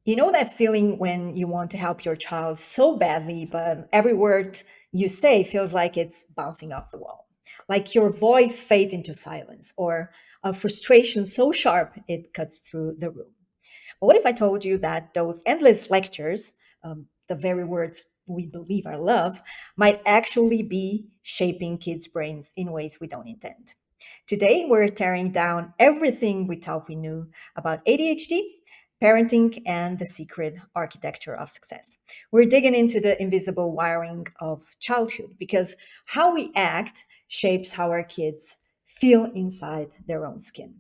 You know that feeling when you want to help your child so badly, but every word you say feels like it's bouncing off the wall. Like your voice fades into silence, or a frustration so sharp it cuts through the room. But what if I told you that those endless lectures, the very words we believe are love, might actually be shaping kids' brains in ways we don't intend? Today, we're tearing down everything we thought we knew about ADHD, parenting, and the secret architecture of success. We're digging into the invisible wiring of childhood because how we act shapes how our kids feel inside their own skin.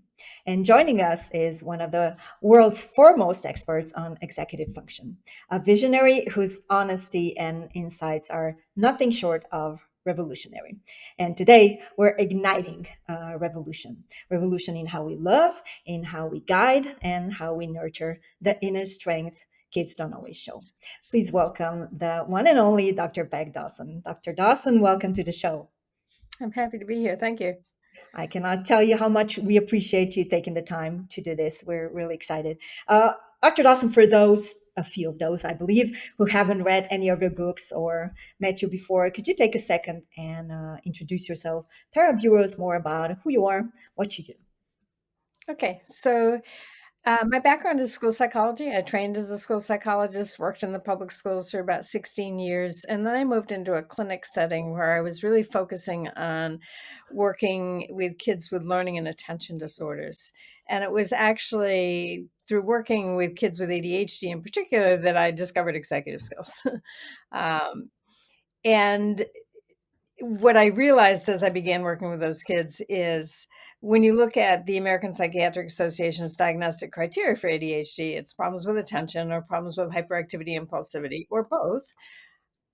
And joining us is one of the world's foremost experts on executive function, a visionary whose honesty and insights are nothing short of revolutionary. And today we're igniting a revolution in how we love, in how we guide, and how we nurture the inner strength kids don't always show. Please welcome the one and only Dr. Peg Dawson. Dr. Dawson, welcome to the show. I'm happy to be here. Thank you. I cannot tell you how much we appreciate you taking the time to do this. We're really excited. Dr. Dawson, for those, a few of those, I believe, who haven't read any of your books or met you before, could you take a second and introduce yourself? Tell our viewers more about who you are, what you do. Okay, so my background is school psychology. I trained as a school psychologist, worked in the public schools for about 16 years, and then I moved into a clinic setting where I was really focusing on working with kids with learning and attention disorders. And it was actually through working with kids with ADHD in particular that I discovered executive skills. um, and what I realized as I began working with those kids is when you look at the American Psychiatric Association's diagnostic criteria for ADHD, it's problems with attention or problems with hyperactivity, impulsivity, or both.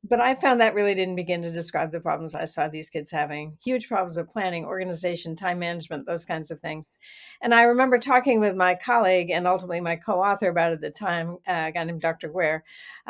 But I found that really didn't begin to describe the problems I saw these kids having. Huge problems with planning, organization, time management, those kinds of things. And I remember talking with my colleague and ultimately my co-author about it at the time, a guy named Dr. Ware.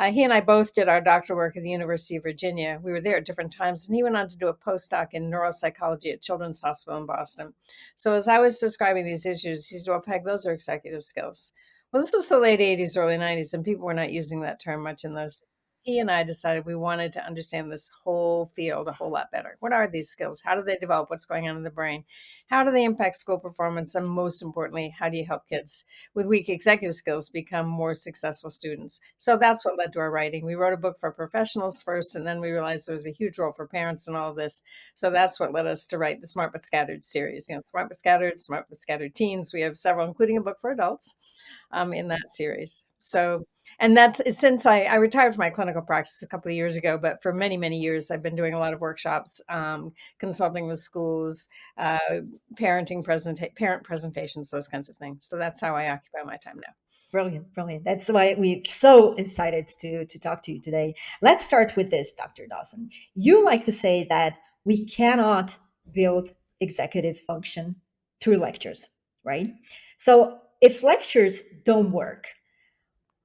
He and I both did our doctoral work at the University of Virginia. We were there at different times, and he went on to do a postdoc in neuropsychology at Children's Hospital in Boston. So as I was describing these issues, he said, "Well, Peg, those are executive skills." Well, this was the late 80s, early 90s, and people were not using that term much in those. He and I decided we wanted to understand this whole field a whole lot better. What are these skills? How do they develop? What's going on in the brain? How do they impact school performance? And most importantly, how do you help kids with weak executive skills become more successful students? So that's what led to our writing. We wrote a book for professionals first, and then we realized there was a huge role for parents in all of this. So that's what led us to write the Smart but Scattered series. Smart but Scattered Teens. We have several, including a book for adults in that series. So and that's since I retired from my clinical practice a couple of years ago, but for many, many years, I've been doing a lot of workshops, consulting with schools, uh, parent presentations, those kinds of things. So that's how I occupy my time now. Brilliant, brilliant. That's why we're so excited to talk to you today. Let's start with this, Dr. Dawson. You like to say that we cannot build executive function through lectures, right? So if lectures don't work,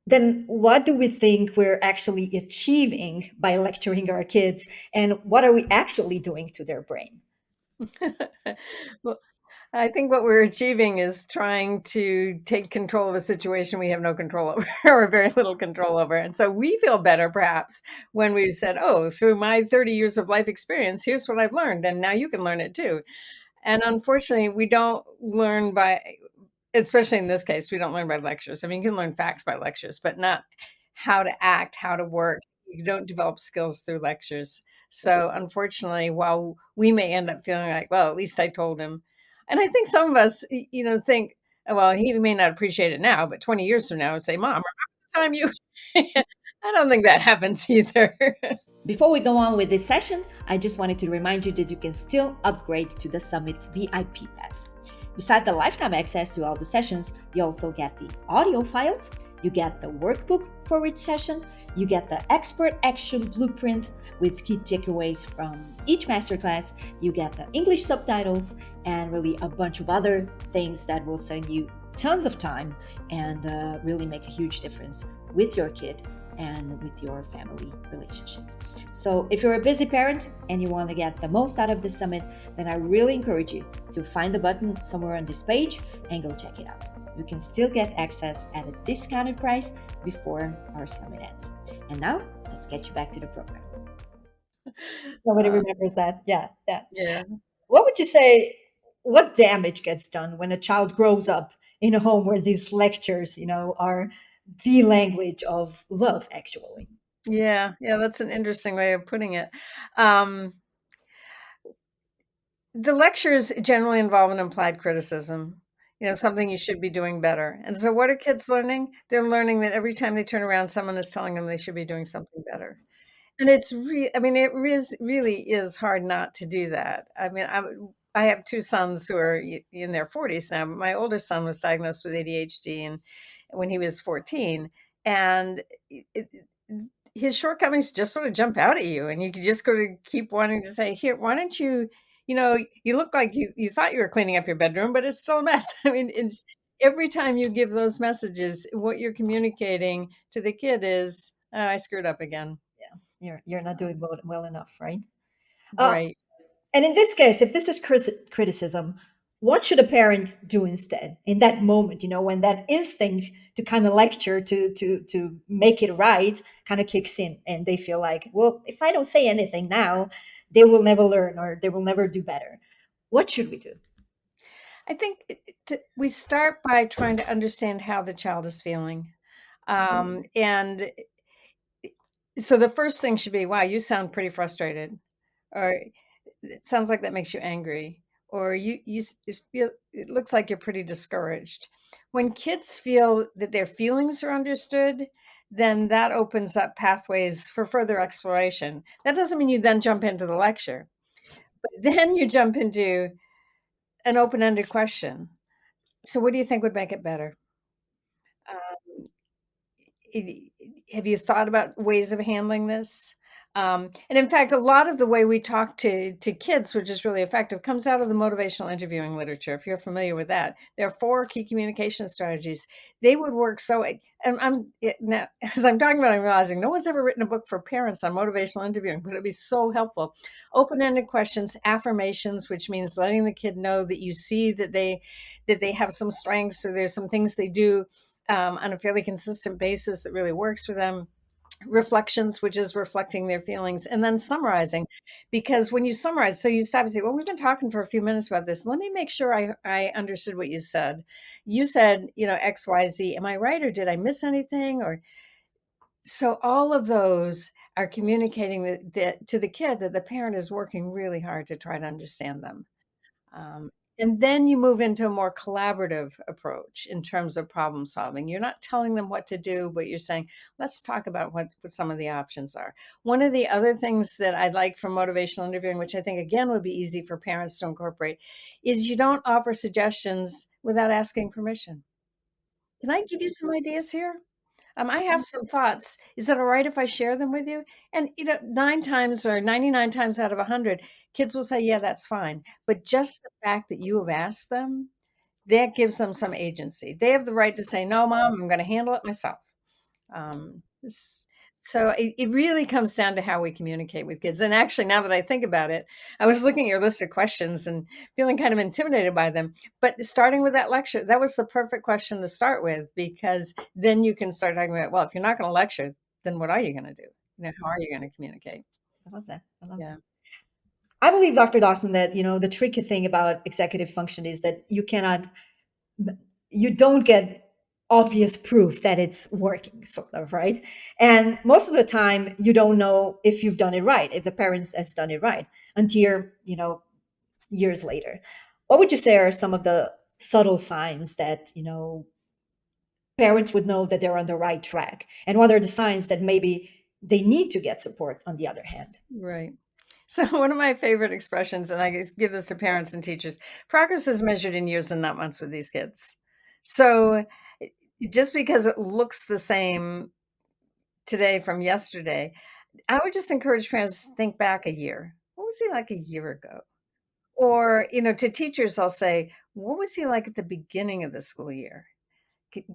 then what do we think we're actually achieving by lecturing our kids? And what are we actually doing to their brain? Well, I think what we're achieving is trying to take control of a situation we have no control over or very little control over. And so we feel better perhaps when we've said, oh, through my 30 years of life experience, here's what I've learned. And now you can learn it too. And unfortunately, we don't learn by, especially in this case, we don't learn by lectures. I mean, you can learn facts by lectures, but not how to act, how to work. You don't develop skills through lectures. So unfortunately, while we may end up feeling like, well, at least I told him. And I think some of us, think, well, he may not appreciate it now, but 20 years from now, say, Mom, remember the time you. I don't think that happens either. Before we go on with this session, I just wanted to remind you that you can still upgrade to the Summit's VIP Pass. Beside the lifetime access to all the sessions, you also get the audio files, you get the workbook for each session, you get the expert action blueprint with key takeaways from each masterclass, you get the English subtitles, and really a bunch of other things that will save you tons of time and really make a huge difference with your kid and with your family relationships. So if you're a busy parent and you want to get the most out of the summit, then I really encourage you to find the button somewhere on this page and go check it out. you can still get access at a discounted price before our summit ends. And now, let's get you back to the program. Nobody Uh, remembers that. Yeah, yeah. yeah. What would you say? What damage gets done when a child grows up in a home where these lectures, are the language of love, actually? Yeah, yeah, that's an interesting way of putting it. Um, the lectures generally involve an implied criticism, something you should be doing better. And so what are kids learning? They're learning that every time they turn around, someone is telling them they should be doing something better. And I mean, really is hard not to do that. I mean, I have 2 sons who are in their 40s now. But my older son was diagnosed with ADHD and when he was 14, and it his shortcomings just sort of jump out at you, and you could just go to keep wanting to say, "Here, why don't you," you look like you thought you were cleaning up your bedroom, but it's still a mess. I mean, it's every time you give those messages, what you're communicating to the kid is, "Oh, I screwed up again." You're not doing well enough, right? Uh, Right. and in this case, if this is criticism, what should a parent do instead in that moment? When that instinct to kind of lecture, to make it right, kind of kicks in, and they feel like, well, if I don't say anything now, they will never learn or they will never do better. What should we do? I think we start by trying to understand how the child is feeling. And so the first thing should be, wow, you sound pretty frustrated. Or it sounds like that makes you angry. Or it looks like you're pretty discouraged. When kids feel that their feelings are understood, then that opens up pathways for further exploration. That doesn't mean you then jump into the lecture, but then you jump into an open ended question. So, what do you think would make it better? Um, i- have you thought about ways of handling this? And in fact, a lot of the way we talk to kids, which is really effective, comes out of the motivational interviewing literature. If you're familiar with that, there are 4 key communication strategies. They would work so. And now, as I'm talking about, I'm realizing no one's ever written a book for parents on motivational interviewing, but it'd be so helpful. Open-ended questions, affirmations, which means letting the kid know that you see that they have some strengths, or there's some things they do on a fairly consistent basis that really works for them. Reflections, which is reflecting their feelings, and then summarizing. Because when you summarize, so you stop and say, well, we've been talking for a few minutes about this. Let me make sure I understood what you said. You said, X, Y, Z. Am I right? Or did I miss anything? Or so all of those are communicating that to the kid that the parent is working really hard to try to understand them. Um, and then you move into a more collaborative approach in terms of problem solving. You're not telling them what to do, but you're saying, let's talk about what some of the options are. One of the other things that I like from motivational interviewing, which I think again would be easy for parents to incorporate, is you don't offer suggestions without asking permission. Can I give you some ideas here? I have some thoughts. Is it all right if I share them with you? And 9 times or 99 times out of 100, kids will say, "Yeah, that's fine." But just the fact that you have asked them, that gives them some agency. They have the right to say, "No, mom, I'm going to handle it myself." So it really comes down to how we communicate with kids. And actually, now that I think about it, I was looking at your list of questions and feeling kind of intimidated by them. But starting with that lecture, that was the perfect question to start with, because then you can start talking about, well, if you're not going to lecture, then what are you going to do? How are you going to communicate? I love that. I love that. Yeah, I believe, Dr. Dawson, that the tricky thing about executive function is that you don't get obvious proof that it's working, sort of, right? And most of the time, you don't know if you've done it right, if the parents has done it right, until years later. What would you say are some of the subtle signs that parents would know that they're on the right track, and what are the signs that maybe they need to get support on the other hand? right. So one of my favorite expressions, and I give this to parents and teachers, progress is measured in years and not months with these kids. So just because it looks the same today from yesterday, I would just encourage parents to think back a year. What was he like a year ago? Or, to teachers, I'll say, what was he like at the beginning of the school year?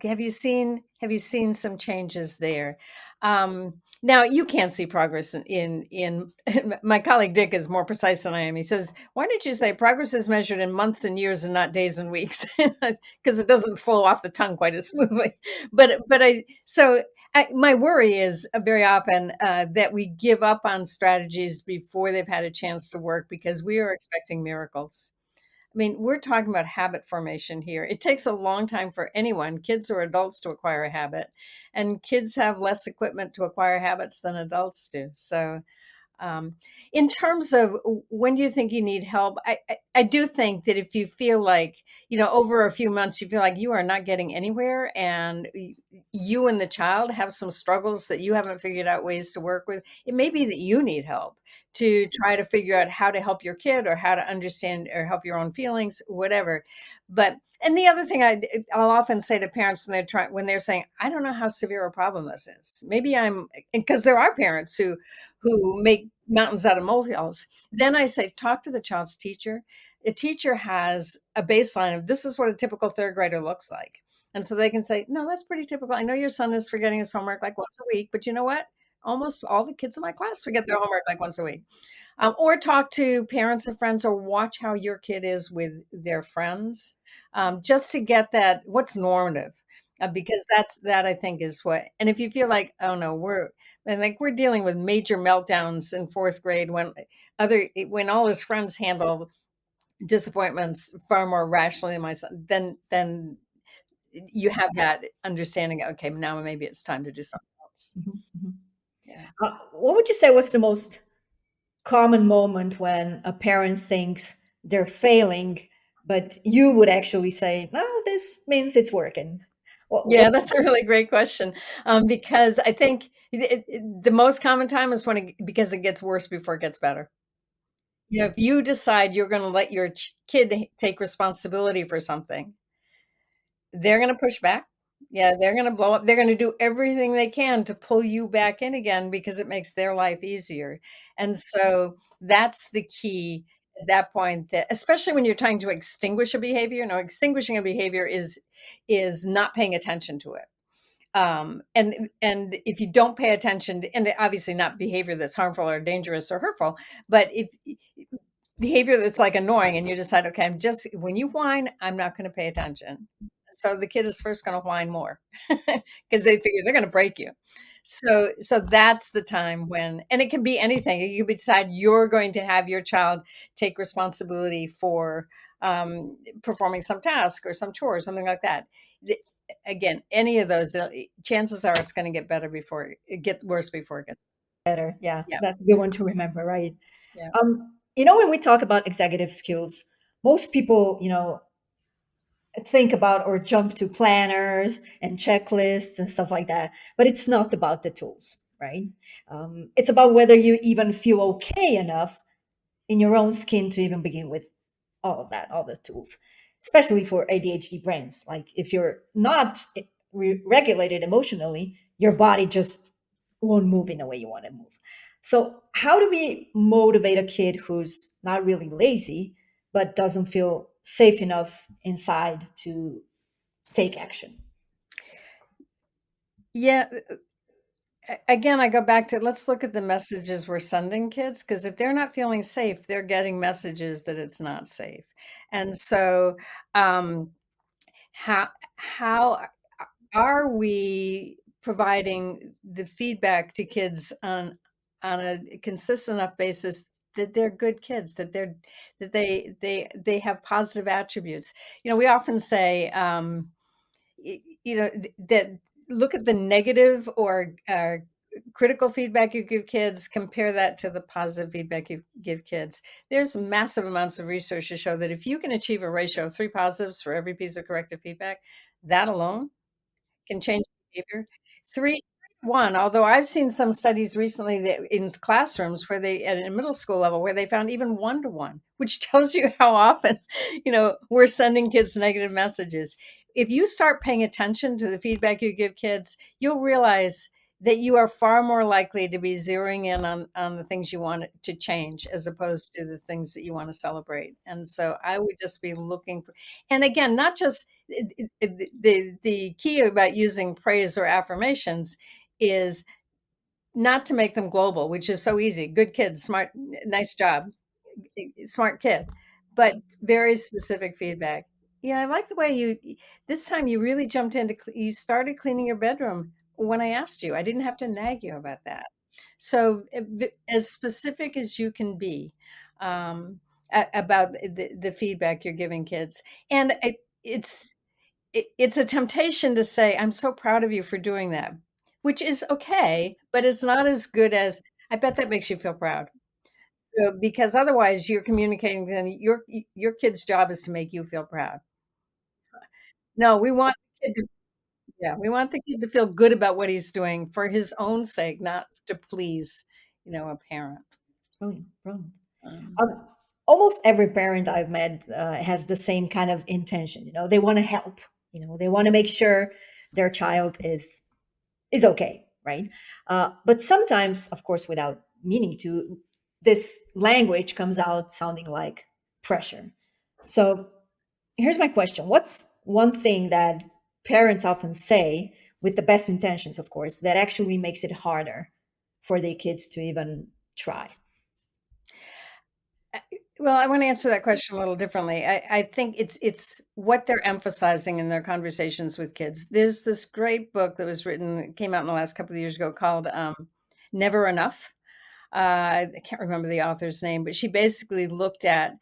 Have you seen some changes there? Now you can't see progress in my colleague Dick is more precise than I am. He says, "Why did you say progress is measured in months and years and not days and weeks?" Because it doesn't flow off the tongue quite as smoothly. But my worry is very often that we give up on strategies before they've had a chance to work because we are expecting miracles. I mean, we're talking about habit formation here. It takes a long time for anyone, kids or adults, to acquire a habit, and kids have less equipment to acquire habits than adults do. So, um, in terms of when do you think you need help, I do think that if you feel like, over a few months, you feel like you are not getting anywhere and you and the child have some struggles that you haven't figured out ways to work with, it may be that you need help to try to figure out how to help your kid or how to understand or help your own feelings, whatever. And the other thing I'll often say to parents when they're saying, I don't know how severe a problem this is. Maybe because there are parents who make mountains out of molehills. Then I say, talk to the child's teacher. A teacher has a baseline of this is what a typical third grader looks like. And so they can say, no, that's pretty typical. I know your son is forgetting his homework like once a week, but you know what? Almost all the kids in my class forget their homework like once a week. Or talk to parents and friends or watch how your kid is with their friends, just to get that what's normative. Because that I think is what, and if you feel like, oh no, we're dealing with major meltdowns in fourth grade when all his friends handle disappointments far more rationally than my son, then you have that understanding. Okay, now maybe it's time to do something else. Mhm, mhm. Yeah. What would you say was the most common moment when a parent thinks they're failing, but you would actually say, "No, this means it's working." What Yeah, that's a really great question, because I think the most common time is because it gets worse before it gets better. If you decide you're going to let your kid take responsibility for something, they're going to push back. Yeah, they're going to blow up. They're going to do everything they can to pull you back in again because it makes their life easier. And so that's the key at that point, that especially when you're trying to extinguish a behavior. No, extinguishing a behavior is not paying attention to it. And if you don't pay attention, and obviously not behavior that's harmful or dangerous or hurtful, but if behavior that's like annoying and you decide, okay, when you whine, I'm not going to pay attention. So the kid is first going to whine more because they figure they're going to break you. So that's the time when, and it can be anything. You could decide you're going to have your child take responsibility for performing some task or some chore or something like that. Again, any of those, chances are it's going to get better before it gets worse before it gets. better? Yeah, Yeah, that's a good one to remember, right? yeah. When we talk about executive skills, most people, think about or jump to planners and checklists and stuff like that. But it's not about the tools, right? It's about whether you even feel okay enough in your own skin to even begin with all of that, all the tools, especially for ADHD brains. Like if you're not regulated emotionally, your body just won't move in the way you want to move. So, how do we motivate a kid who's not really lazy, but doesn't feel safe enough inside to take action? Yeah, again, I go back to let's look at the messages we're sending kids because if they're not feeling safe, they're getting messages that it's not safe. And so, um, how how are we providing the feedback to kids on a consistent enough basis that they're good kids, that they have positive attributes? We often say, that look at the negative or critical feedback you give kids, compare that to the positive feedback you give kids. There's massive amounts of research to show that if you can achieve a ratio of three positives for every piece of corrective feedback, that alone can change behavior. 3 1, although I've seen some studies recently that in classrooms where they at a middle school level where they found even 1 to 1, which tells you how often, we're sending kids negative messages. If you start paying attention to the feedback you give kids, you'll realize that you are far more likely to be zeroing in on the things you want to change as opposed to the things that you want to celebrate. And so I would just be looking for, and again, not just the key about using praise or affirmations is not to make them global, which is so easy. Good kid, smart, nice job, smart kid, but very specific feedback. Yeah, I like the way this time you really jumped into, you started cleaning your bedroom when I asked you. I didn't have to nag you about that. So, as specific as you can be about the feedback you're giving kids. And it's, it's a temptation to say, I'm so proud of you for doing that, which is okay, but it's not as good as, I bet that makes you feel proud. So, because otherwise you're communicating to them, your kid's job is to make you feel proud. No, we want the kid to, yeah, we want the kid to feel good about what he's doing for his own sake, not to please, a parent. Brilliant, brilliant. Um, Um, Almost every parent I've met has the same kind of intention. They want to help. They want to make sure their child is okay, right? But sometimes, of course, without meaning to, this language comes out sounding like pressure. So here's my question: what's one thing that parents often say, with the best intentions, of course, that actually makes it harder for their kids to even try? Well, I want to answer that question a little differently. I think it's what they're emphasizing in their conversations with kids. There's this great book that was written, came out in the last couple of years ago called Never Enough. I can't remember the author's name, but she basically looked at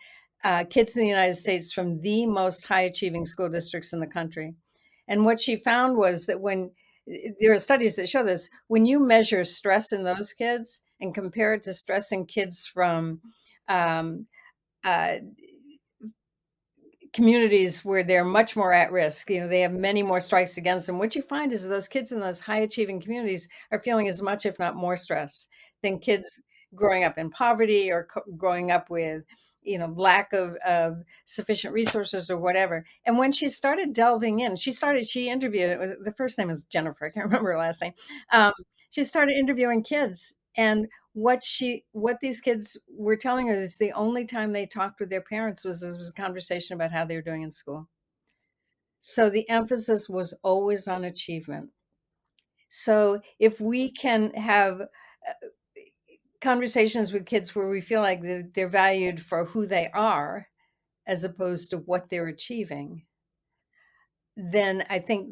kids in the United States from the most high achieving school districts in the country. And what she found was that when there are studies that show this, when you measure stress in those kids and compare it to stress in kids from um, uh, communities where they're much more at risk, they have many more strikes against them. What you find is those kids in those high achieving communities are feeling as much, if not more, stress than kids growing up in poverty or growing up with, lack of sufficient resources or whatever. And when she started delving in, she interviewed, the first name is Jennifer, I can't remember her last name. Um, she started interviewing kids, and what these kids were telling her is the only time they talked with their parents was a conversation about how they were doing in school. So the emphasis was always on achievement. So if we can have conversations with kids where we feel like they're valued for who they are as opposed to what they're achieving, then I think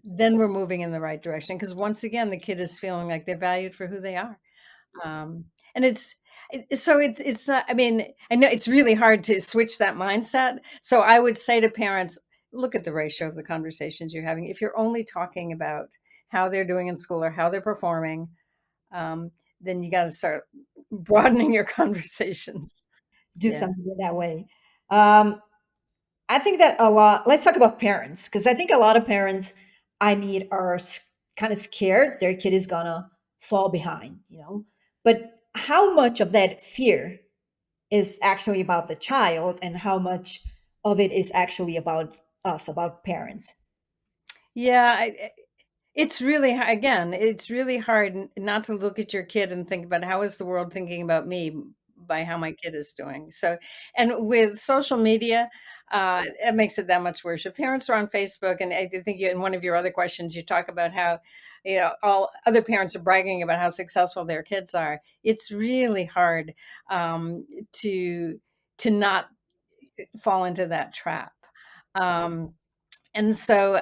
then we're moving in the right direction, because once again the kid is feeling like they're valued for who they are. Um, and it's not, I mean, I know it's really hard to switch that mindset. So I would say to parents, look at the ratio of the conversations you're having. If you're only talking about how they're doing in school or how they're performing, um, then you got to start broadening your conversations. Do Yeah. something that way. Um, I think that a lot. Let's talk about parents, because I think a lot of parents I meet are kind of scared their kid is gonna fall behind. But how much of that fear is actually about the child, and how much of it is actually about us, about parents? Yeah. It's really again, it's really hard not to look at your kid and think about how is the world thinking about me by how my kid is doing. So, and with social media, it makes it that much worse. If parents are on Facebook, and I think in one of your other questions, you talk about how, all other parents are bragging about how successful their kids are. It's really hard to not fall into that trap. Um, and so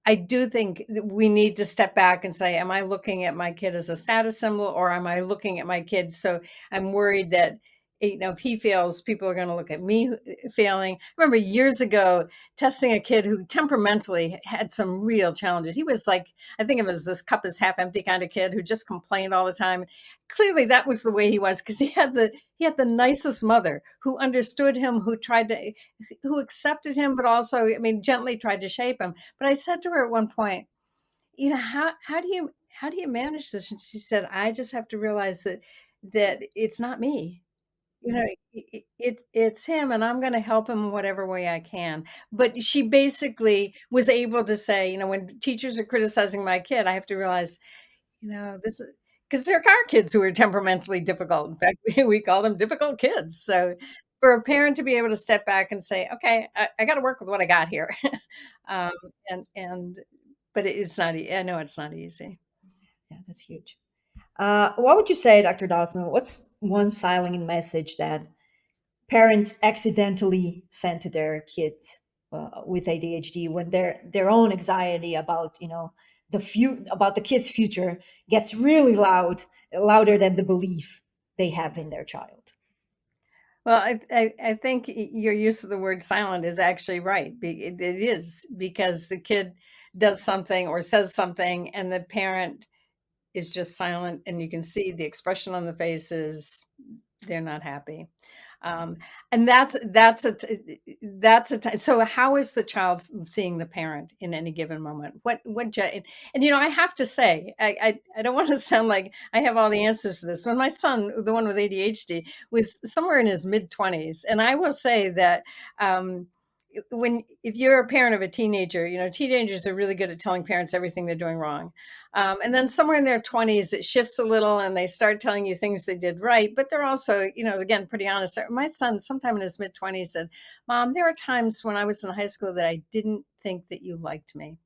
I do think that we need to step back and say, am I looking at my kid as a status symbol, or am I looking at my kid? So I'm worried that, if he fails, people are going to look at me failing. I remember years ago testing a kid who temperamentally had some real challenges. He was like, I think it was this cup is half empty kind of kid who just complained all the time. Clearly that was the way he was, because he had the nicest mother who understood him, who accepted him, but also, I mean, gently tried to shape him. But I said to her at one point, how do you manage this? And she said, I just have to realize that it's not me. it's him, and I'm gonna help him in whatever way I can. But she basically was able to say, when teachers are criticizing my kid, I have to realize, this is because there are kids who are temperamentally difficult. In fact, we call them difficult kids. So for a parent to be able to step back and say, "Okay, I got to work with what I got here," um, and but it's not. I know it's not easy. Yeah, that's huge. What would you say, Dr. Dawson? What's one silent message that parents accidentally send to their kids with ADHD when their own anxiety about about the kid's future gets really loud, louder than the belief they have in their child? Well, I think your use of the word silent is actually right. It is because the kid does something or says something, and the parent is just silent, and you can see the expression on the faces. They're not happy. Um, and so how is the child seeing the parent in any given moment? And I have to say, I don't want to sound like I have all the answers to this. When my son, the one with ADHD, was somewhere in his mid-20s, and I will say that um, when if you're a parent of a teenager, teenagers are really good at telling parents everything they're doing wrong. And then somewhere in their 20s, it shifts a little and they start telling you things they did right. But they're also, again, pretty honest. My son, sometime in his mid 20s, said, "Mom, there are times when I was in high school that I didn't think that you liked me."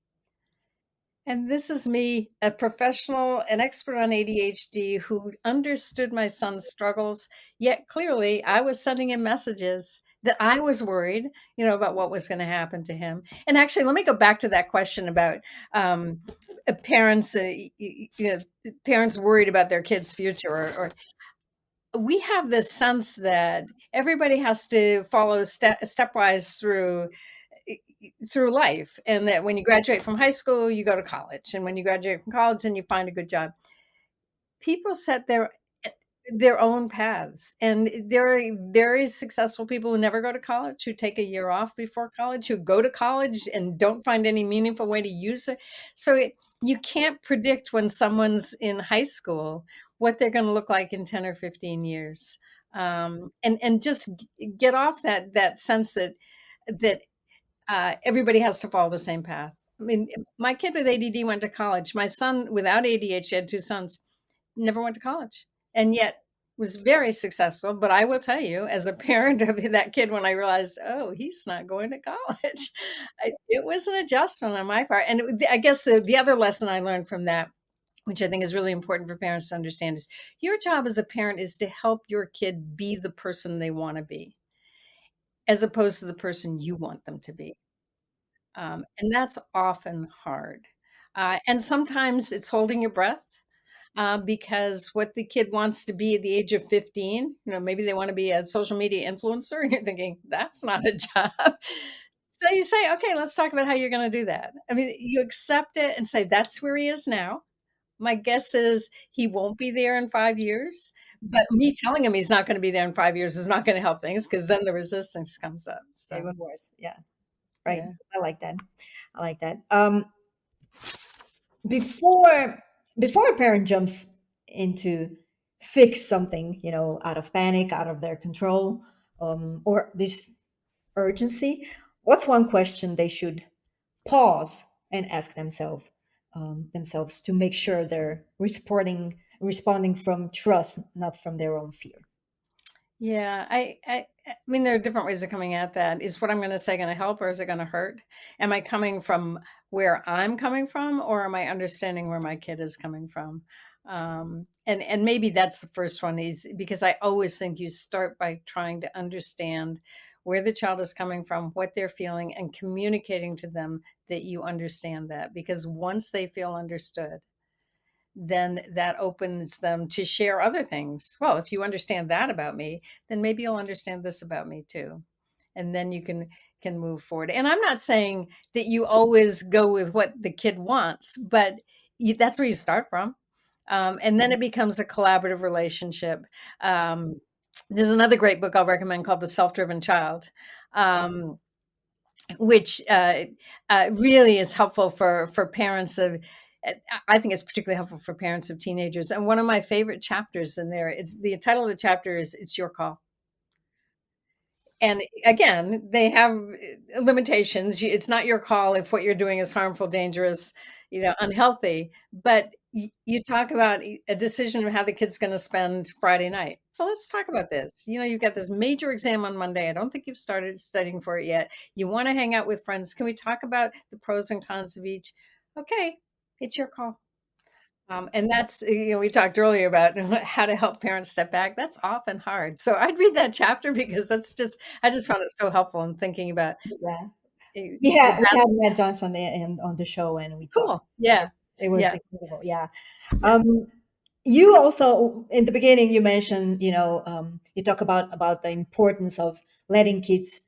And this is me, a professional, an expert on ADHD who understood my son's struggles, yet clearly I was sending him messages that I was worried, about what was going to happen to him. And actually, let me go back to that question about um, parents, parents worried about their kids' future, or we have this sense that everybody has to follow stepwise through life, and that when you graduate from high school you go to college, and when you graduate from college and you find a good job. People set their own paths, and there are very successful people who never go to college, who take a year off before college, who go to college and don't find any meaningful way to use it. So you can't predict when someone's in high school what they're going to look like in 10 or 15 years. And just get off that sense that everybody has to follow the same path. I mean, my kid with ADD went to college. My son without ADHD, had two sons, never went to college, and yet was very successful. But I will tell you, as a parent of that kid, when I realized, oh, he's not going to college, it was an adjustment on my part. And I guess the other lesson I learned from that, which I think is really important for parents to understand, is your job as a parent is to help your kid be the person they want to be, as opposed to the person you want them to be. And that's often hard. And sometimes it's holding your breath, because what the kid wants to be at the age of 15, maybe they want to be a social media influencer, and you're thinking, that's not a job. So you say, okay, let's talk about how you're going to do that. I mean, you accept it and say, that's where he is now. My guess is he won't be there in 5 years. But me telling him he's not going to be there in 5 years is not going to help things, because then the resistance comes up. So, Even worse. Yeah, right. yeah. I like that. I like that. Before before a parent jumps into fix something, out of panic, out of their control, or this urgency, what's one question they should pause and ask themselves to make sure they're responding from trust, not from their own fear? Yeah, I mean, there are different ways of coming at that. Is what I'm going to say going to help, or is it going to hurt? Am I coming from where I'm coming from, or am I understanding where my kid is coming from? And maybe that's the first one, is because I always think you start by trying to understand where the child is coming from, what they're feeling, and communicating to them that you understand that. Because once they feel understood, then that opens them to share other things. Well, if you understand that about me, then maybe you'll understand this about me too. And then you can move forward. And I'm not saying that you always go with what the kid wants, but that's where you start from. And then it becomes a collaborative relationship. Um, there's another great book I'll recommend called The Self-Driven Child. Um, which really is helpful for parents of. I think it's particularly helpful for parents of teenagers. And one of my favorite chapters in there, it's the title of the chapter is "It's Your Call." And again, they have limitations. It's not your call if what you're doing is harmful, dangerous, unhealthy. But you talk about a decision of how the kid's going to spend Friday night. So let's talk about this. You've got this major exam on Monday. I don't think you've started studying for it yet. You want to hang out with friends. Can we talk about the pros and cons of each? Okay, it's your call. And that's, we talked earlier about how to help parents step back. That's often hard. So I'd read that chapter because I just found it so helpful in thinking about Yeah. the We bad. had Matt Johnson on the show, and we talked. Cool. Yeah. It was Yeah. incredible. Yeah. Yeah. Um, you also in the beginning you mentioned, you talk about the importance of letting kids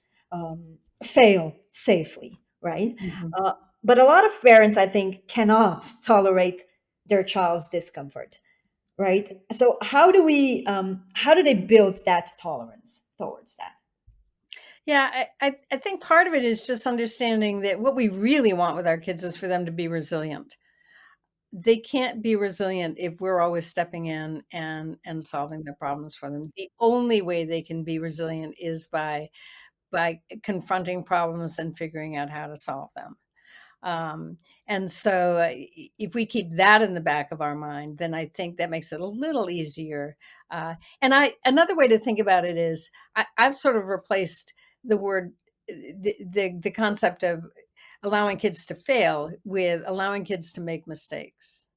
fail safely, right? Mhm. Uh, but a lot of parents, I think, cannot tolerate their child's discomfort, right? So how do they build that tolerance towards that? Yeah. I think part of it is just understanding that what we really want with our kids is for them to be resilient. They can't be resilient if we're always stepping in and solving their problems for them. The only way they can be resilient is by confronting problems and figuring out how to solve them. Um, and so if we keep that in the back of our mind, then I think that makes it a little easier. And another way to think about it is I've sort of replaced the word, the concept of allowing kids to fail with allowing kids to make mistakes.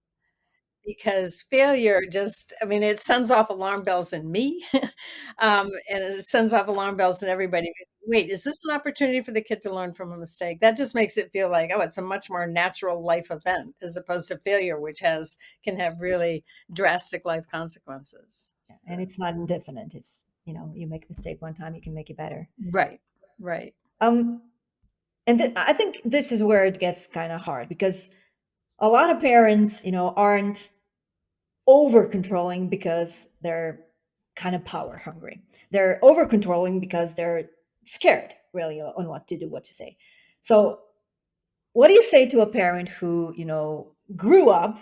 Because failure just, I mean, it sends off alarm bells in me, and it sends off alarm bells in everybody. Wait, is this an opportunity for the kid to learn from a mistake? That just makes it feel like, oh, it's a much more natural life event as opposed to failure, which can have really drastic life consequences. So And it's not indefinite. It's, you make a mistake one time, you can make it better. right, right. Um, and I think this is where it gets kind of hard because a lot of parents, aren't over controlling because they're kind of power hungry. They're over controlling because they're scared, really, on what to do, what to say. So, what do you say to a parent who, grew up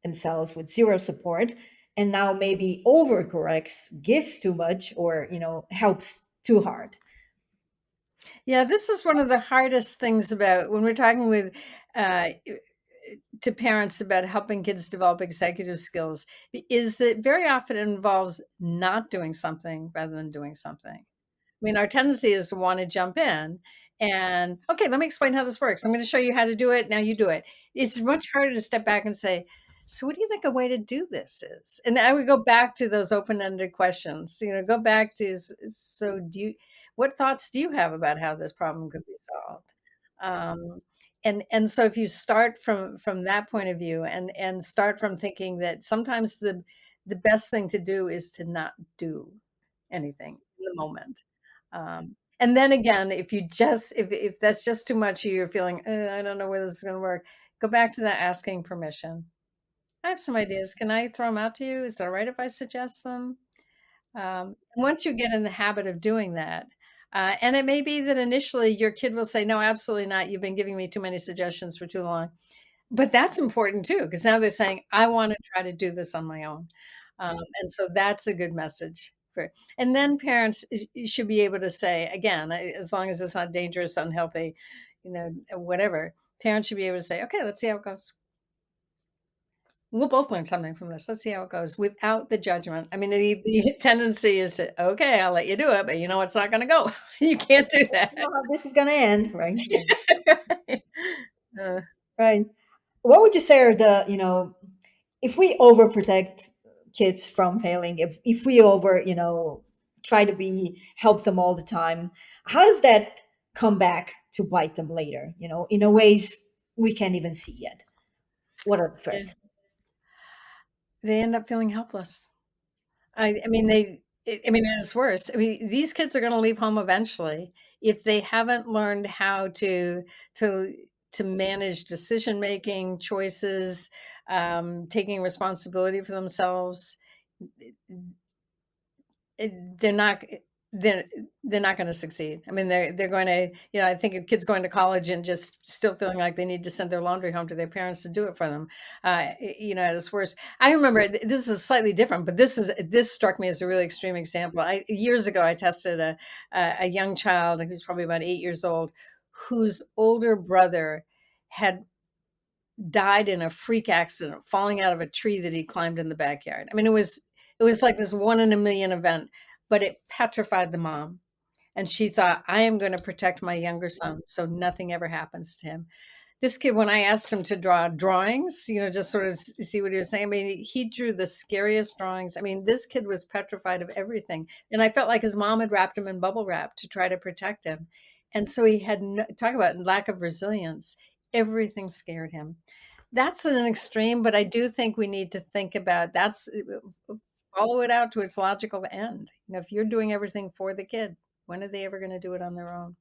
themselves with zero support and now maybe overcorrects, gives too much, or, helps too hard? Yeah, this is one of the hardest things about when we're talking with uh, to parents about helping kids develop executive skills is that very often it involves not doing something rather than doing something. I mean, our tendency is to want to jump in and, okay, let me explain how this works. I'm going to show you how to do it. Now you do it. It's much harder to step back and say, so what do you think a way to do this is? And I would go back to those open-ended questions, go back to, so what thoughts do you have about how this problem could be solved? Um, and so if you start from that point of view and start from thinking that sometimes the best thing to do is to not do anything in the moment. And then again, if that's just too much, or you're feeling, I don't know whether this is going to work, go back to that asking permission. I have some ideas. Can I throw them out to you? Is it all right if I suggest them? Once you get in the habit of doing that, and it may be that initially your kid will say, no, absolutely not. You've been giving me too many suggestions for too long. But that's important too, because now they're saying, I want to try to do this on my own. And so that's a good message. And then parents should be able to say, again, as long as it's not dangerous, unhealthy, whatever, parents should be able to say, okay, let's see how it goes. We'll both learn something from this. Let's see how it goes without the judgment. I mean, the tendency is to, okay, I'll let you do it, but it's not going to go. You can't do that. You know how this is going to end, right? Uh, Right. What would you say are the, if we overprotect kids from failing, if we over, try to help them all the time, how does that come back to bite them later, in a ways we can't even see yet? What are the yeah, threats? they end up feeling helpless. I mean, I mean, it's worse. I mean, these kids are gonna leave home eventually if they haven't learned how to to manage decision making, choices, taking responsibility for themselves. They're not. then they're not going to succeed. I mean, they're going to, I think of kids going to college and just still feeling like they need to send their laundry home to their parents to do it for them. At its worst. I remember this is slightly different, but this struck me as a really extreme example. Years ago, I tested a young child who's probably about 8 years old, whose older brother had died in a freak accident falling out of a tree that he climbed in the backyard. I mean, it was like this one in a million event, but it petrified the mom. And she thought, I am going to protect my younger son so nothing ever happens to him. This kid, when I asked him to draw drawings, just sort of see what he was saying, I mean, he drew the scariest drawings. I mean, this kid was petrified of everything. And I felt like his mom had wrapped him in bubble wrap to try to protect him. And so he had talk about lack of resilience. Everything scared him. That's an extreme, but I do think we need to think about follow it out to its logical end. If you're doing everything for the kid, when are they ever going to do it on their own?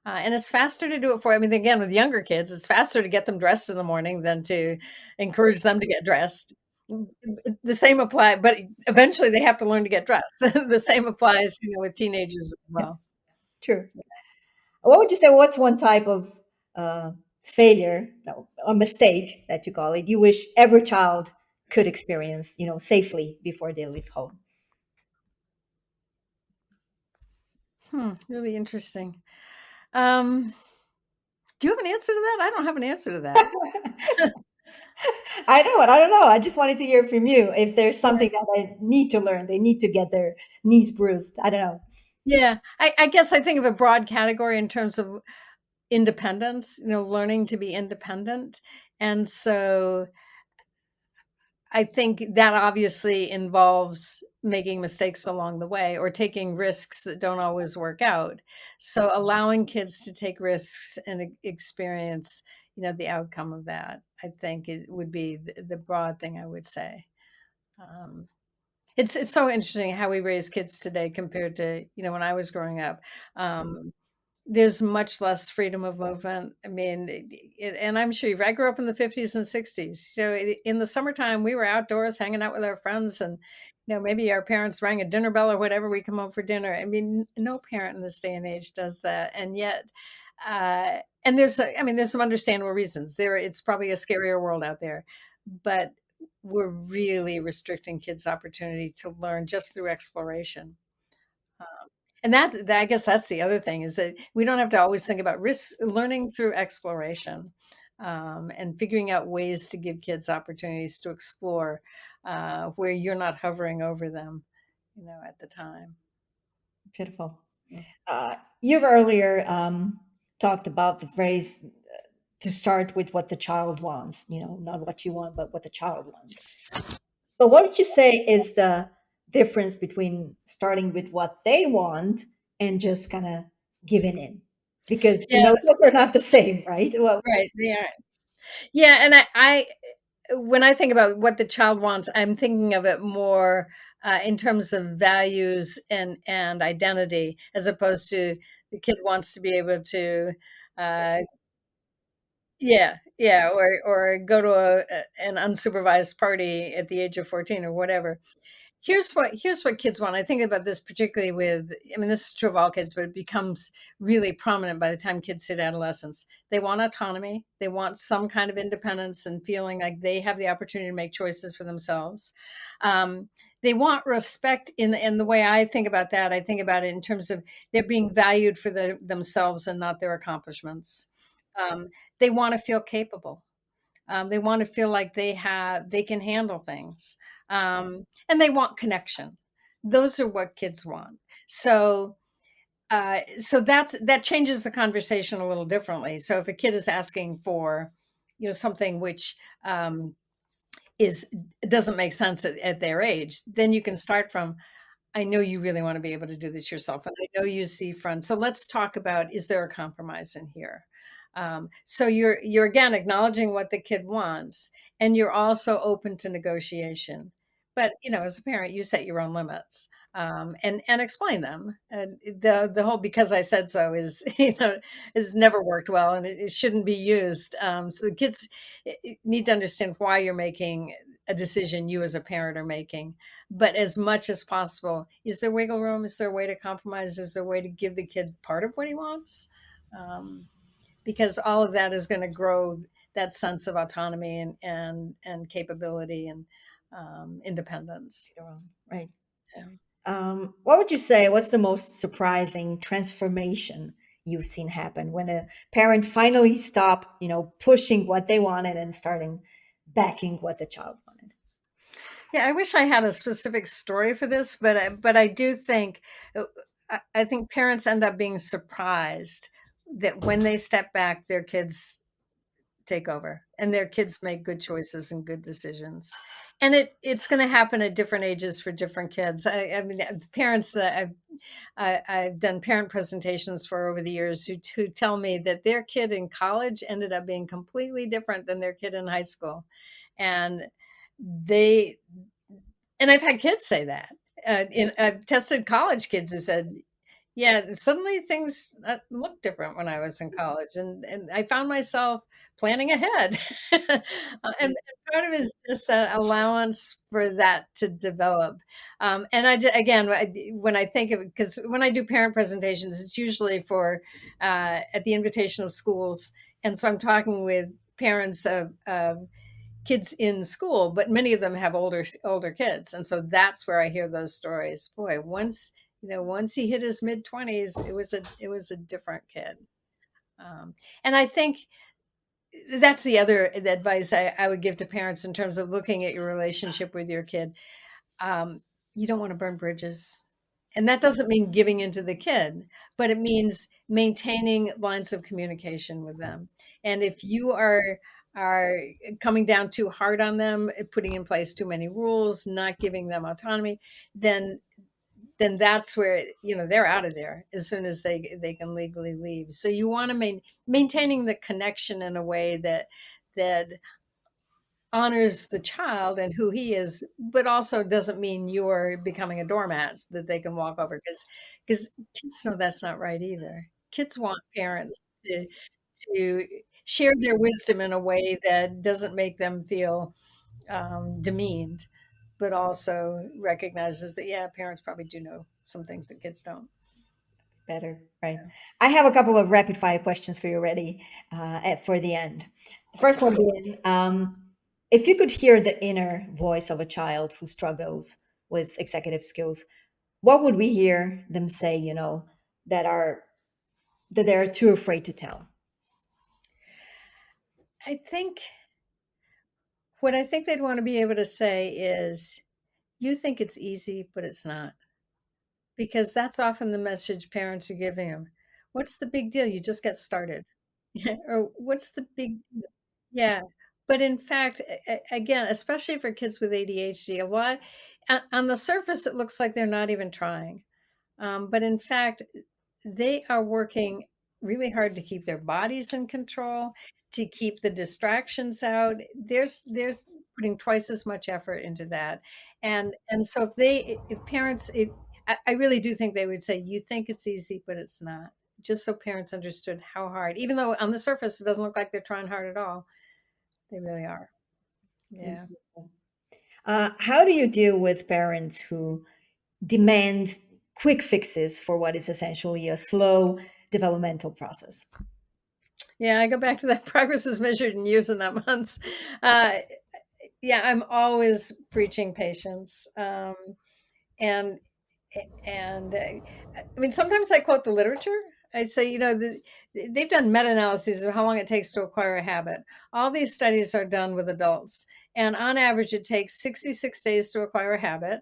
And it's faster to do it for, I mean, again, with younger kids, it's faster to get them dressed in the morning than to encourage them to get dressed. The same apply, but eventually they have to learn to get dressed. The same applies, with teenagers as well. True. What would you say? What's one type of uh, failure, no, a mistake that you call it, you wish every child could experience, safely before they leave home? Really interesting. Um, do you have an answer to that? I don't have an answer to that. I know it. I don't know. I just wanted to hear from you. If there's something that I need to learn, they need to get their knees bruised. I don't know. Yeah, I guess I think of a broad category in terms of independence, learning to be independent. And so I think that obviously involves making mistakes along the way or taking risks that don't always work out. So allowing kids to take risks and experience, the outcome of that, I think it would be the broad thing I would say. Um, it's so interesting how we raise kids today compared to, when I was growing up. There's much less freedom of movement. I mean, and I'm sure I grew up in the 50s and 60s. So in the summertime, we were outdoors hanging out with our friends, and maybe our parents rang a dinner bell or whatever. We come home for dinner. I mean, no parent in this day and age does that, and yet, and I mean, there's some understandable reasons. It's probably a scarier world out there, but we're really restricting kids' opportunity to learn just through exploration. And I guess that's the other thing is that we don't have to always think about risk learning through exploration, and figuring out ways to give kids opportunities to explore, where you're not hovering over them, at the time. Beautiful. Yeah. You've earlier talked about the phrase to start with what the child wants, not what you want, but what the child wants. But what would you say is the difference between starting with what they want and just kind of giving in? Because Yeah, both are not the same, right? Well, right. Yeah. Yeah, and I when I think about what the child wants, I'm thinking of it more in terms of values and identity, as opposed to the kid wants to be able to, uh, yeah, yeah, or go to an unsupervised party at the age of 14 or whatever. Here's what kids want. I think about this particularly with, I mean, this is true of all kids, but it becomes really prominent by the time kids hit adolescence. They want autonomy. They want some kind of independence and feeling like they have the opportunity to make choices for themselves. They want respect in the way I think about that. I think about it in terms of they're being valued for themselves and not their accomplishments. Um, they want to feel capable. They want to feel like they can handle things, and they want connection. Those are what kids want. So that changes the conversation a little differently. So if a kid is asking for, something which is doesn't make sense at their age, then you can start from, I know you really want to be able to do this yourself, and I know you see front. So let's talk about, is there a compromise in here? So you're again acknowledging what the kid wants, and you're also open to negotiation. But as a parent, you set your own limits, and explain them. And the whole "because I said so" is has never worked well, and it shouldn't be used. So the kids need to understand why you're making a decision you as a parent are making. But as much as possible, is there wiggle room? Is there a way to compromise? Is there a way to give the kid part of what he wants? Um, because all of that is going to grow that sense of autonomy and capability and independence. Right. Yeah. What would you say? What's the most surprising transformation you've seen happen when a parent finally stopped, pushing what they wanted and starting backing what the child wanted? Yeah, I wish I had a specific story for this, but I do think I think parents end up being surprised that when they step back, their kids take over and their kids make good choices and good decisions. And it's going to happen at different ages for different kids. I mean, parents that I've done parent presentations for over the years who tell me that their kid in college ended up being completely different than their kid in high school, and they and I've had kids say that. I've tested college kids who said, "Yeah, suddenly things looked different when I was in college," and I found myself planning ahead, and part of it is just an allowance for that to develop. And again, when I think of it, because when I do parent presentations, it's usually for at the invitation of schools, and so I'm talking with parents of kids in school, but many of them have older kids, and so that's where I hear those stories. Boy, once he hit his mid-20s, it was a different kid. And I think that's the other advice I would give to parents in terms of looking at your relationship with your kid. Um, you don't want to burn bridges. And that doesn't mean giving into the kid, but it means maintaining lines of communication with them. And if you are coming down too hard on them, putting in place too many rules, not giving them autonomy, then that's where they're out of there as soon as they can legally leave. So you want to maintaining the connection in a way that honors the child and who he is, but also doesn't mean you're becoming a doormat so that they can walk over, because kids know that's not right either. Kids want parents to share their wisdom in a way that doesn't make them feel demeaned, but also recognizes that, yeah, parents probably do know some things that kids don't. Better, right? Yeah. I have a couple of rapid fire questions for you ready for the end. The first one being, if you could hear the inner voice of a child who struggles with executive skills, what would we hear them say? That are that they're too afraid to tell. I think what I think they'd want to be able to say is, you think it's easy, but it's not. Because that's often the message parents are giving them. What's the big deal? You just get started. Or what's the big deal? Yeah. But in fact, again, especially for kids with ADHD, a lot on the surface, it looks like they're not even trying. But in fact, they are working really hard to keep their bodies in control, to keep the distractions out. There's putting twice as much effort into that. And so if parents, I really do think they would say, you think it's easy, but it's not. Just so parents understood how hard, even though on the surface it doesn't look like they're trying hard at all, they really are. Yeah. How do you deal with parents who demand quick fixes for what is essentially a slow developmental process? Yeah, I go back to that progress is measured in years and not months. Uh, yeah, I'm always preaching patience. And I mean, sometimes I quote the literature. I say, they've done meta-analyses of how long it takes to acquire a habit. All these studies are done with adults, and on average, it takes 66 days to acquire a habit.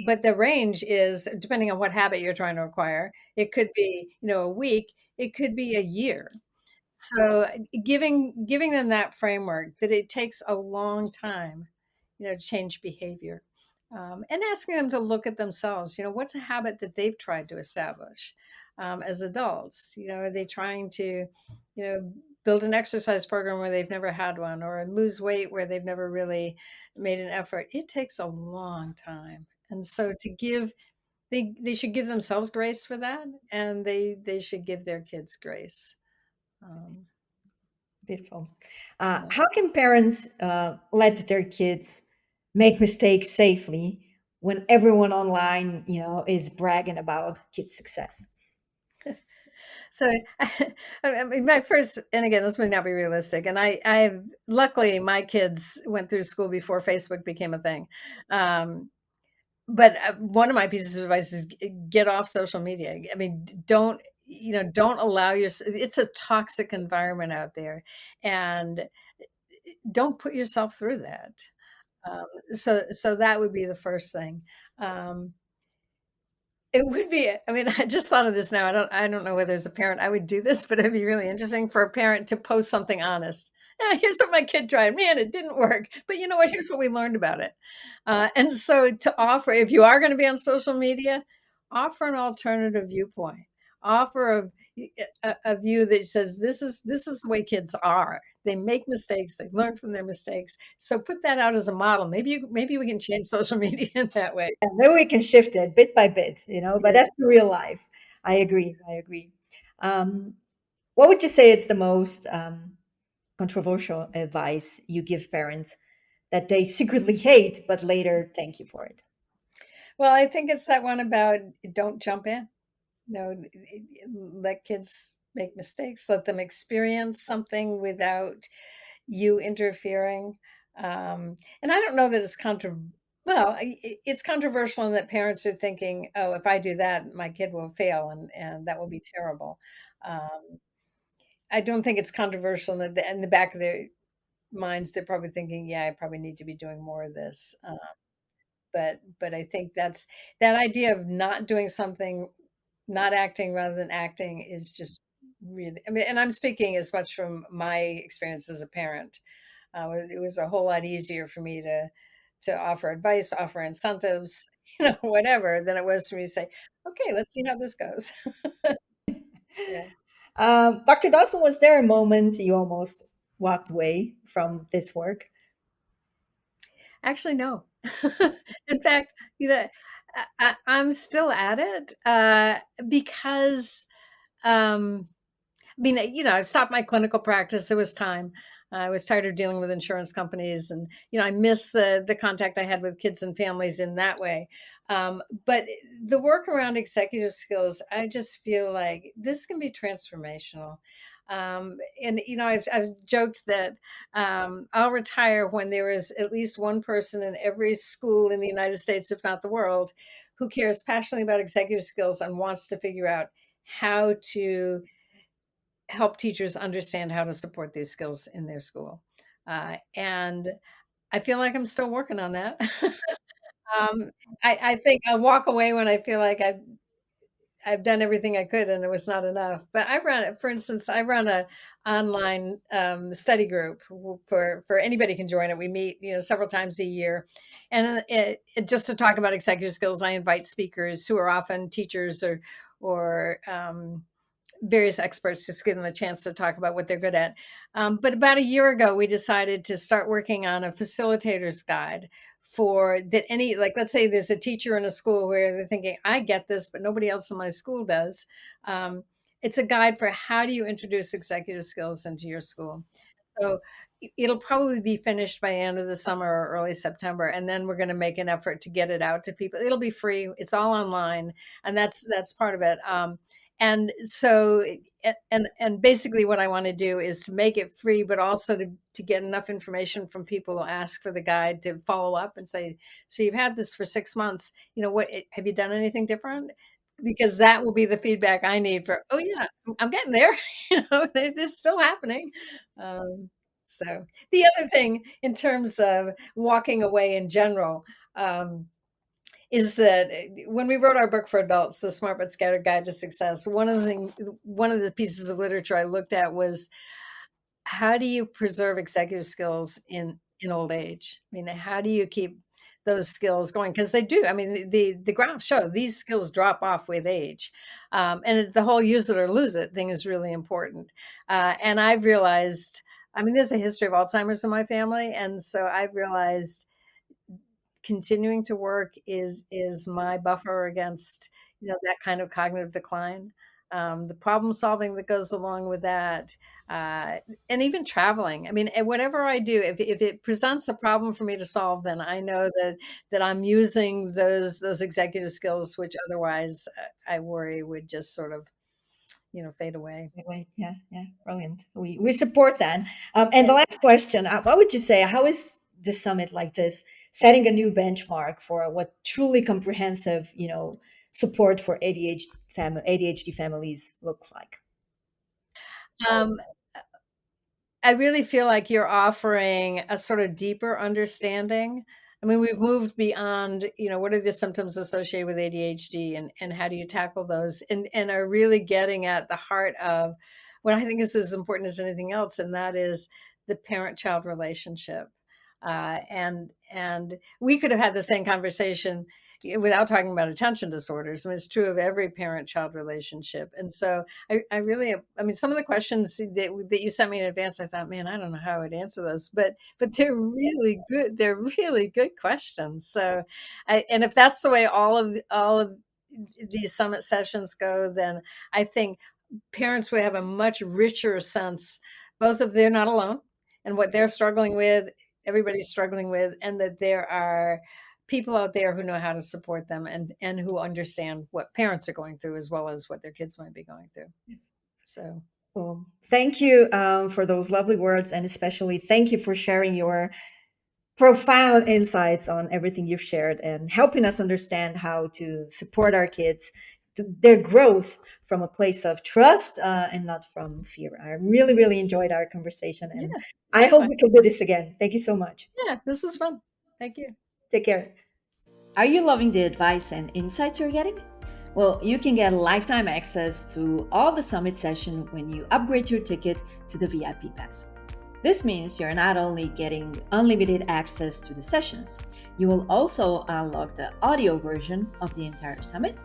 But the range is depending on what habit you're trying to acquire. It could be, a week. It could be a year. So giving them that framework that it takes a long time, to change behavior, and asking them to look at themselves. What's a habit that they've tried to establish as adults? Are they trying to, you know, build an exercise program where they've never had one, or lose weight where they've never really made an effort? It takes a long time, and so to give they should give themselves grace for that, and they should give their kids grace. Um, Beautiful. yeah. How can parents let their kids make mistakes safely when everyone online, is bragging about kids' success? So, I mean, my first, and again, this may not be realistic, and I luckily, my kids went through school before Facebook became a thing. Um, but, one of my pieces of advice is get off social media. I mean, don't, don't allow your it's a toxic environment out there, and don't put yourself through that. So that would be the first thing. Um It would be I mean, I just thought of this now. I don't know whether as a parent I would do this, but it'd be really interesting for a parent to post something honest. "Yeah, here's what my kid tried. Man, it didn't work. But you know what? Here's what we learned about it." And so to offer if you are gonna be on social media, offer an alternative viewpoint. Offer a view that says, "This is the way kids are. They make mistakes. They learn from their mistakes." So put that out as a model. Maybe we can change social media in that way. And maybe we can shift it bit by bit, but Yeah. that's the real life. I agree. I agree. Um, what would you say is the most controversial advice you give parents that they secretly hate, but later thank you for it? Well, I think it's that one about don't jump in. No, let kids make mistakes, let them experience something without you interfering. And I don't know that it's well, it's controversial in that parents are thinking, "Oh, if I do that, my kid will fail, and that will be terrible." Um, I don't think it's controversial in the back of their minds. They're probably thinking, "Yeah, I probably need to be doing more of this." But I think that idea of not doing something, not acting rather than acting is just really I mean, and I'm speaking as much from my experience as a parent. It was a whole lot easier for me to offer advice, offer incentives, whatever, than it was for me to say, "Okay, let's see how this goes." Yeah. Dr. Dawson, was there a moment you almost walked away from this work? Actually, no. In fact, I'm still at it, because, um I mean, I stopped my clinical practice. It was time. I was tired of dealing with insurance companies, and I miss the contact I had with kids and families in that way. But the work around executive skills, I just feel like this can be transformational. And I've joked that I'll retire when there is at least one person in every school in the United States, if not the world, who cares passionately about executive skills and wants to figure out how to help teachers understand how to support these skills in their school. And I feel like I'm still working on that. um, I think I'll walk away when I feel like I've done everything I could and it was not enough. But for instance, I run a online study group for anybody can join it. We meet, several times a year, and just to talk about executive skills, I invite speakers who are often teachers or various experts, just give them a chance to talk about what they're good at. But about a year ago, we decided to start working on a facilitator's guide for that like, let's say there's a teacher in a school where they're thinking, I get this, but nobody else in my school does. Um, it's a guide for how do you introduce executive skills into your school. So it'll probably be finished by the end of the summer or early September, and then we're going to make an effort to get it out to people. It'll be free. It's all online, and that's part of it. And so, and basically, what I want to do is to make it free, but also to get enough information from people who ask for the guide to follow up and say, "So you've had this for 6 months. What have you done anything different?" Because that will be the feedback I need for. Oh yeah, I'm getting there. It is still happening. Um, so the other thing in terms of walking away in general, is that when we wrote our book for adults, The Smart but Scattered Guide to Success, one of the pieces of literature I looked at was how do you preserve executive skills in old age? I mean, how do you keep those skills going? Because they do. I mean, the graphs show these skills drop off with age, and the whole use it or lose it thing is really important. And I've realized, I mean, there's a history of Alzheimer's in my family, and so I've realized continuing to work is my buffer against that kind of cognitive decline. the problem solving that goes along with that, and even traveling. I mean, whatever I do, if it presents a problem for me to solve, then I know that I'm using those executive skills, which otherwise I worry would just sort of fade away. Wait, yeah, yeah, brilliant. We support that. And Yeah. the last question, what would you say? How is the summit like this setting a new benchmark for what truly comprehensive, support for ADHD families looks like? Um, I really feel like you're offering a sort of deeper understanding. I mean, we've moved beyond, what are the symptoms associated with ADHD and how do you tackle those? And are really getting at the heart of what I think is as important as anything else, and that is the parent-child relationship. And we could have had the same conversation without talking about attention disorders. I mean, it's true of every parent-child relationship. And so I really, I mean, some of the questions that you sent me in advance, I thought, man, I don't know how I would answer those, but they're really good. They're really good questions. So, and if that's the way all of these summit sessions go, then I think parents would have a much richer sense, both of they're not alone and what they're struggling with, everybody's struggling with, and that there are people out there who know how to support them and who understand what parents are going through as well as what their kids might be going through. Yes. So, Well, thank you for those lovely words, and especially thank you for sharing your profound insights on everything you've shared and helping us understand how to support our kids, their growth from a place of trust and not from fear. I really, really enjoyed our conversation, and yeah, I hope likewise. we can do this again. Thank you so much. Yeah, this was fun. Thank you. Take care. Are you loving the advice and insights you're getting? Well, you can get lifetime access to all the summit session when you upgrade your ticket to the VIP pass. This means you're not only getting unlimited access to the sessions, you will also unlock the audio version of the entire summit,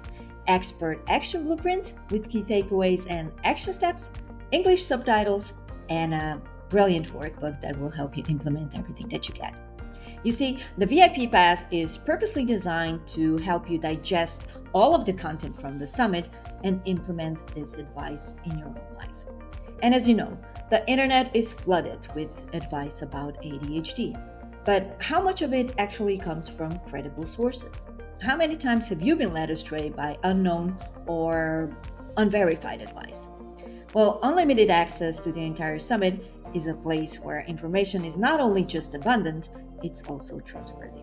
expert action blueprint with key takeaways and action steps, English subtitles, and a brilliant workbook that will help you implement everything that you get. You see, the VIP Pass is purposely designed to help you digest all of the content from the summit and implement this advice in your own life. And as you know, the internet is flooded with advice about ADHD. But how much of it actually comes from credible sources? How many times have you been led astray by unknown or unverified advice? Well, unlimited access to the entire summit is a place where information is not only just abundant, it's also trustworthy.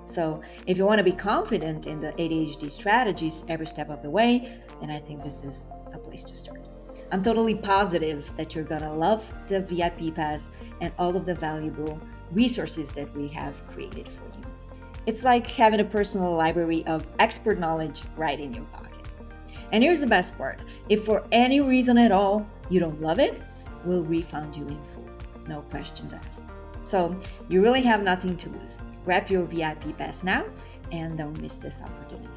So, if you want to be confident in the ADHD strategies every step of the way, then I think this is a place to start. I'm totally positive that you're gonna love the VIP Pass and all of the valuable resources that we have created for you. It's like having a personal library of expert knowledge right in your pocket. And here's the best part. If for any reason at all you don't love it, we'll refund you in full. No questions asked. So you really have nothing to lose. Grab your VIP Pass now and don't miss this opportunity.